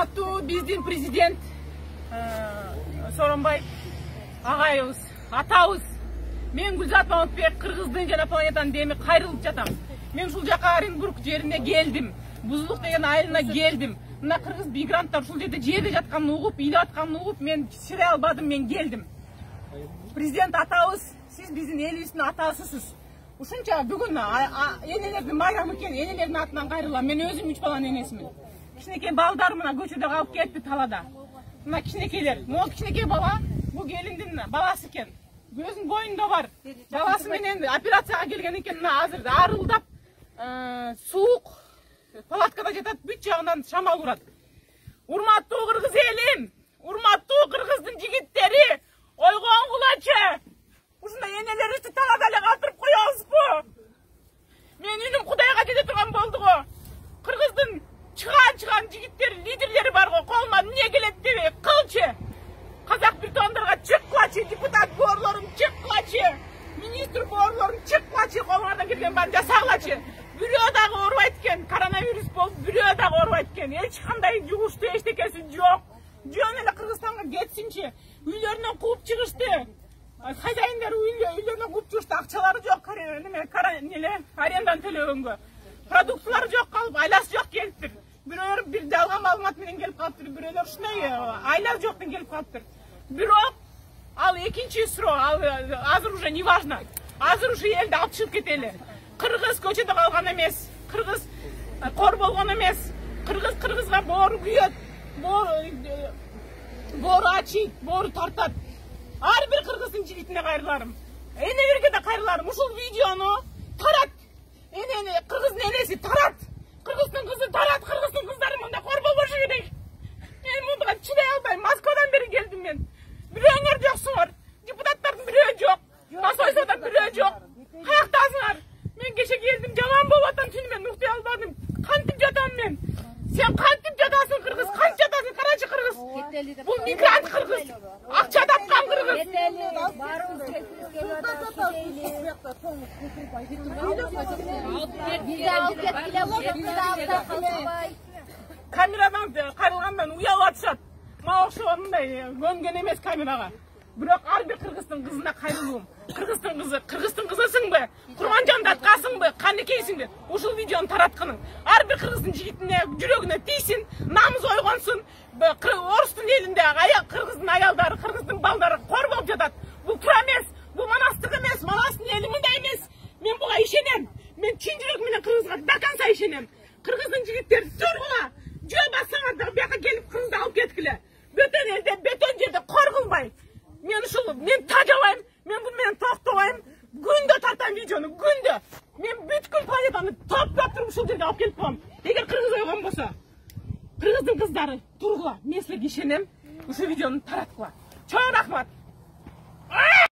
Урматтуу биздин президент Сооронбай агайыбыз, атабыз. Мен Гүлзат Мамытбек Кыргыздын жана планетанын деми кайрылып жатам. Мен ушул жака Оренбург жерине келдим. Бузулук деген айылына келдим. Мына кыргыз мигранттар ушул жерде жерде жатканын угуп, үйлөп атканын угуп, мен чыра албадым, мен келдим. Президент атабыз, сиз биздин элибиздин атасысыз. Ушунча бүгүн энелердин байрамы экен, энелердин атынан кайрылам. Мен өзүм 3 баланын энесимин. Кичинекей балдар мына көчөдө калып кетти талада. Мына кичинекейлер, могу кичинекей бала, бул келиндин баласы экен. Өзүнүн боюнда бар. Баласы менен операцияга келген экен, мына азыр арылдап, суук палаткада жатат, бүт жагынан шамал урат. Урматтуу кыргыз элим, урматтуу кыргыздын жигиттери, ойгоңгулачы. Ушундай энелерибизди талада эле калтырып коебузбу? Мен үнүм Кудайга жете турган болду го. Кыргыздын чыган жигиттери, лидерлери бар го. Колума эмне келет дебей, кылчы. Казак биртуандарга чыккылачы, депутат боорлорум чыккылачы, министр боорлорум чыккылачы, колуңардан келген баарын жасагылачы. Бирөө дагы оорубайт экен, коронавирус болуп, бирөө дагы оорубайт экен. Эч кандай жугуштуу эчтекеси жок. Жөн эле Кыргызстанга кетсинчи. Үйлөрүнөн кууп чыгышты. Хозяиндер үйлөрүнөн кууп чыгышты, акчалары жок, арендан төлөгөнгө. Продуктылары жок калып, айласы жок келиптир. Бирөөлөр бир жалган маалымат менен келип калыптыр, бирөөлөр ушундай айлар жоктон келип калыптыр. Бирок ал экинчи суроо, азыр уже не важно. Азыр уже элди алып чыгып кетели. Кыргыз көчөдө калган эмес, кыргыз кор болгон эмес. Кыргызга боору күйөт, боору ачыйт, боору тартат. Ар бир кыргыздын жигитине кайрыларым. Энелерге да кайрыларым. Ушул видеону тарат. Кыргыздын энеси тарат. Кыргыздын кызы тарат. Кыргыздын кыздары мында кор болбошу керек. Мен мынга чыдай албайм. Москвадан бери келдим мен. Бирөөңөр жоксуңар. Депутаттардын бирөө жок. Насойсода бирөө жок. Каяктасыңар? Мен кеше келдим, жаман болуп атам, түнү мен уктуй албадым. Кантип жатам мен? Сен кантип жатасың кыргыз? Кантип жатасың? Карачы кыргыз. Бул мигрант кыргыз. Акча тапкан кыргыз. Камерадан кайрылгандан уялып атышат. Мага окшогон мындай көнгөн эмес камерага. Бирок ар бир кыргыздын кызына кайрылуум. Кыргыздын кызысыңбы? Курманжан даткасыңбы? Канекейсиңби? Ушул видеону таратканың. Ар бир кыргыздын жигитине, жүрөгүнө тийсин, намыз ойгонсун. Орустун элинде кыргыздын аялдары, кыргыздын балдары кор болуп жатат. Бул туура эмес, бул манастык эмес, манастын эли мындай эмес. Мен буга ишенем. Мен чын жүрөк менен кыргызга до конца ишенем. Кыргыздын жигиттери тургула, жөө бассаңар да бияка келип кыргызды алып кеткиле. Бөтөн элде, бөтөн жерде кор кылбай. Мен тажабайм, мен бул менен токтобойм. Күндө тартам видеону, күндө. Мен бүткүл планетаны топтоп туруп ушул жерге алып келип коем. Эгер кыргыз ойгон болсо, кыргыздын кыздары тургула, мен силерге ишенем. Ушул видеону тараткыла. Чоң рахмат.